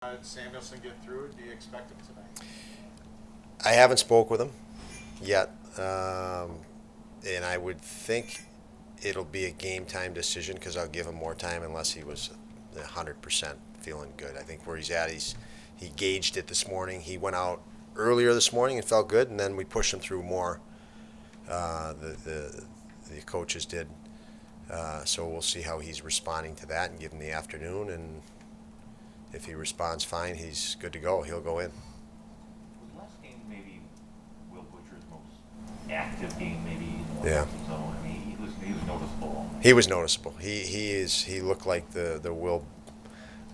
Samuelsson get through? Do you expect him tonight? I haven't spoke with him yet, and I would think it'll be a game time decision because I'll give him more time unless he was 100% feeling good. I think where he's at, he gauged it this morning. He went out earlier this morning and felt good, and then we pushed him through more. The coaches did, so we'll see how he's responding to that and give him the afternoon. And if he responds fine, he's good to go. He'll go in. Was last game maybe Will Butcher's most active game maybe in the Yeah. zone? I mean, he was noticeable. He was noticeable. He looked like the Will.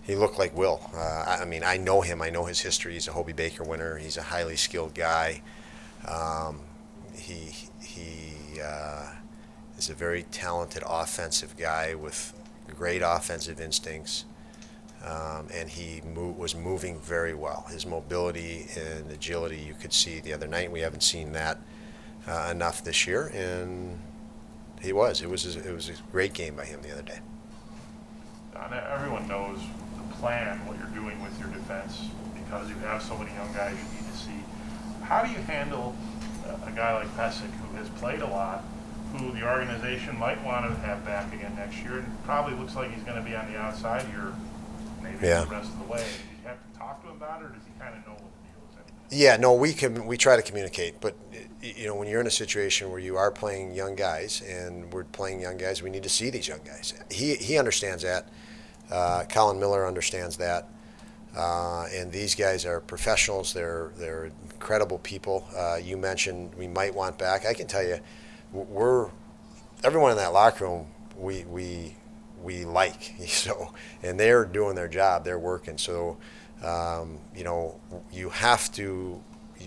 He looked like Will. I mean, I know him. I know his history. He's a Hobie Baker winner. He's a highly skilled guy. He is a very talented offensive guy with great offensive instincts. And he was moving very well. His mobility and agility you could see the other night. We haven't seen that enough this year, and he was. It was a great game by him the other day. Don, everyone knows the plan, what you're doing with your defense, because you have so many young guys you need to see. How do you handle a guy like Pesic, who has played a lot, who the organization might want to have back again next year, and probably looks like he's going to be on the outside here maybe the rest of the way? Do you have to talk to him about it, or does he kind of know what the deal is? Yeah, no, we try to communicate, but when you're in a situation where you are playing young guys and we're playing young guys, we need to see these young guys. He understands that. Colin Miller understands that, and these guys are professionals. They're incredible people. You mentioned we might want back. I can tell you, everyone in that locker room. We like so, and they're doing their job. They're working. So, you have to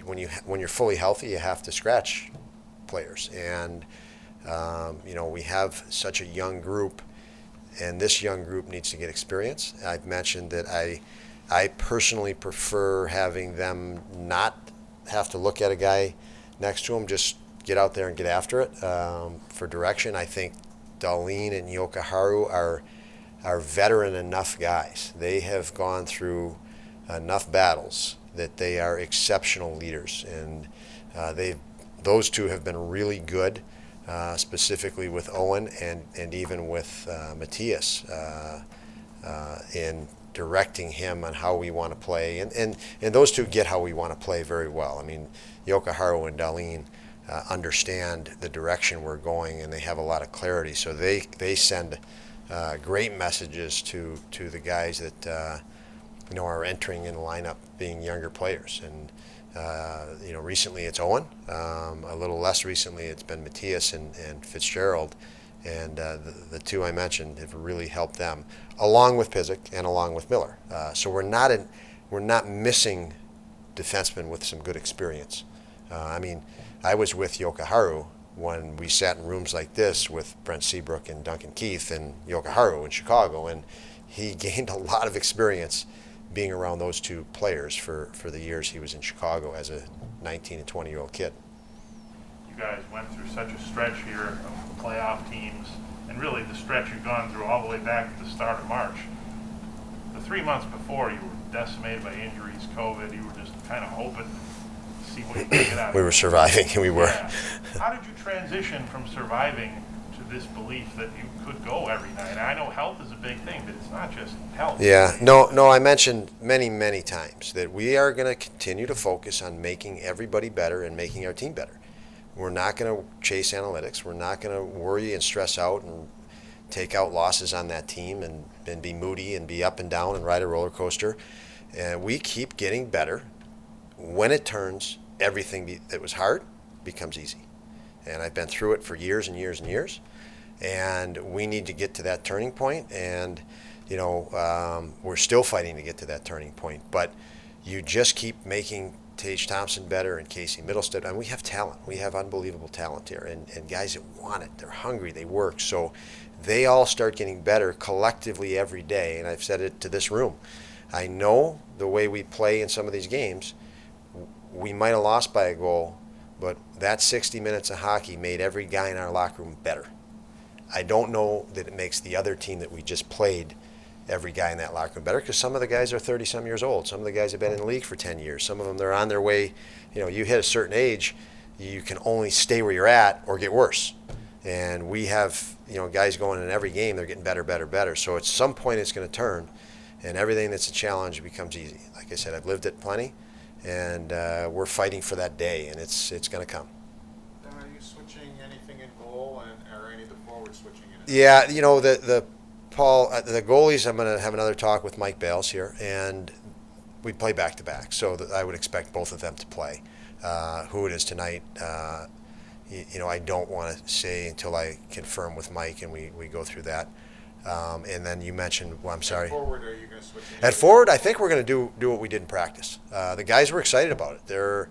when you're fully healthy, you have to scratch players, and we have such a young group. And this young group needs to get experience. I've mentioned that I personally prefer having them not have to look at a guy next to him, just get out there and get after it for direction. I think Dahlin and Yokoharu are veteran enough guys. They have gone through enough battles that they are exceptional leaders, and those two have been really good. Specifically with Owen and even with Mattias in directing him on how we want to play. And those two get how we want to play very well. I mean, Yokoharu and Dahlin understand the direction we're going, and they have a lot of clarity. So they send great messages to the guys that are entering in the lineup being younger players. And recently it's Owen. A little less recently it's been Mattias and Fitzgerald, and the two I mentioned have really helped them, along with Pesic and along with Miller. So we're not missing defensemen with some good experience. I was with Yokoharu when we sat in rooms like this with Brent Seabrook and Duncan Keith and Yokoharu in Chicago, and he gained a lot of experience being around those two players for the years he was in Chicago as a 19 and 20-year-old kid. You guys went through such a stretch here of playoff teams, and really the stretch you've gone through all the way back to the start of March. The 3 months before, you were decimated by injuries, COVID. You were just kind of hoping to see what you could get out of it. We were surviving, and we were. Yeah. How did you transition from surviving to this belief that you could go every night? I know health is a big thing, but it's not just health. Yeah, no, I mentioned many times that we are going to continue to focus on making everybody better and making our team better. We're not going to chase analytics. We're not going to worry and stress out and take out losses on that team and be moody and be up and down and ride a roller coaster. And we keep getting better. When it turns, everything that was hard becomes easy. And I've been through it for years and years and years. And we need to get to that turning point, and we're still fighting to get to that turning point. But you just keep making Tage Thompson better and Casey Middlestead. And we have talent. We have unbelievable talent here, and guys that want it. They're hungry. They work. So they all start getting better collectively every day. And I've said it to this room. I know the way we play in some of these games, we might have lost by a goal, but that 60 minutes of hockey made every guy in our locker room better. I don't know that it makes the other team that we just played every guy in that locker room better, because some of the guys are 30-some years old. Some of the guys have been in the league for 10 years. Some of them, they're on their way. You know, you hit a certain age, you can only stay where you're at or get worse. And we have, you know, guys going in every game, they're getting better, better, better. So at some point it's going to turn, and everything that's a challenge becomes easy. Like I said, I've lived it plenty, and we're fighting for that day, and it's going to come. Are you switching anything in goal, or any of the forwards switching in? Yeah, you know, Paul, the goalies, I'm going to have another talk with Mike Bales here, and we play back-to-back, so I would expect both of them to play. Who it is tonight, you know, I don't want to say until I confirm with Mike and we go through that. And then you mentioned, well, I'm sorry. At forward, are you going to switch? At forward, I think we're going to do what we did in practice. The guys were excited about it. They're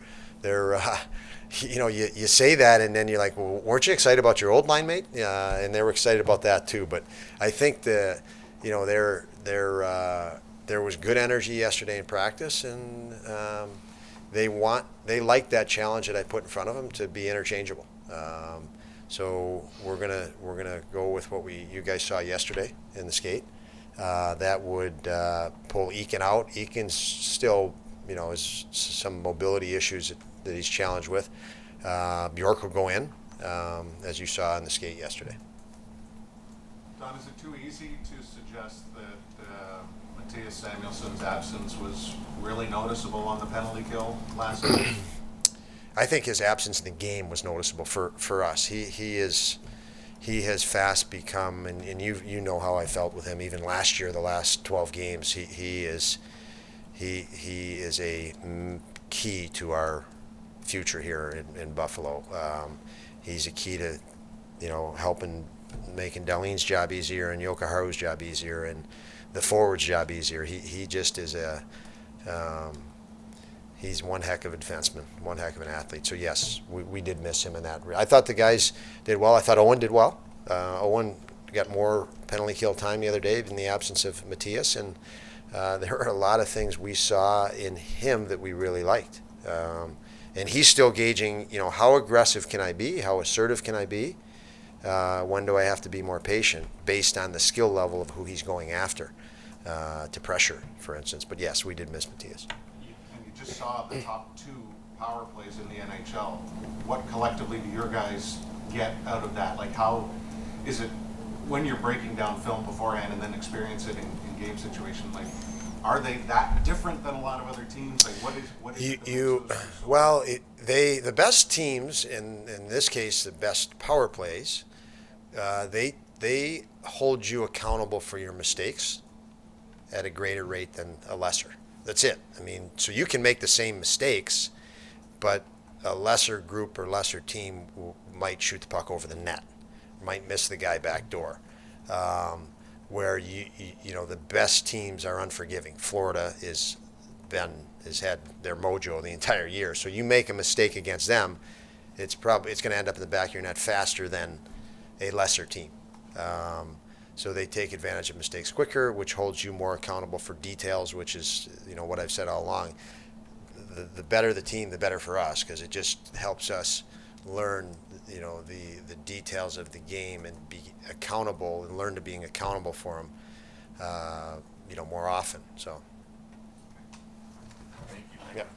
you know, you say that and then you're like, well, weren't you excited about your old line mate? And they were excited about that too. But I think you know, there was good energy yesterday in practice, and they like that challenge that I put in front of them to be interchangeable. So we're gonna go with what you guys saw yesterday in the skate. That would pull Eakin out. Eakin's still, you know, has some mobility issues that he's challenged with. Bjork will go in, as you saw in the skate yesterday. Don, is it too easy to suggest that Mattias Samuelsson's absence was really noticeable on the penalty kill last night? I think his absence in the game was noticeable for us. He has fast become, and you know how I felt with him even last year, the last 12 games. He is a key to our future here in Buffalo. He's a key to, you know, making Darlene's job easier and Joka Haru's job easier and the forward's job easier. He just is he's one heck of a defenseman, one heck of an athlete. So yes, we did miss him in that. I thought the guys did well. I thought Owen did well. Owen got more penalty kill time the other day in the absence of Mattias, and there are a lot of things we saw in him that we really liked. And he's still gauging, you know, how aggressive can I be? How assertive can I be? When do I have to be more patient based on the skill level of who he's going after to pressure, for instance. But yes, we did miss Mattias. And you just saw the top 2 power plays in the NHL. What collectively do your guys get out of that? Like, how is it when you're breaking down film beforehand and then experience it in game situation? Like, are they that different than a lot of other teams? Like, what is well, the best teams, in this case, the best power plays, they hold you accountable for your mistakes at a greater rate than a lesser. That's it. I mean, so you can make the same mistakes, but a lesser group or lesser team might shoot the puck over the net, might miss the guy back door. Where you know, the best teams are unforgiving. Florida has had their mojo the entire year. So you make a mistake against them, it's going to end up in the back of your net faster than a lesser team. So they take advantage of mistakes quicker, which holds you more accountable for details, which is, you know, what I've said all along. The better the team, the better for us, because it just helps us learn, you know, the details of the game and be accountable and learn to being accountable for them, you know, more often. So. Thank you. Yep.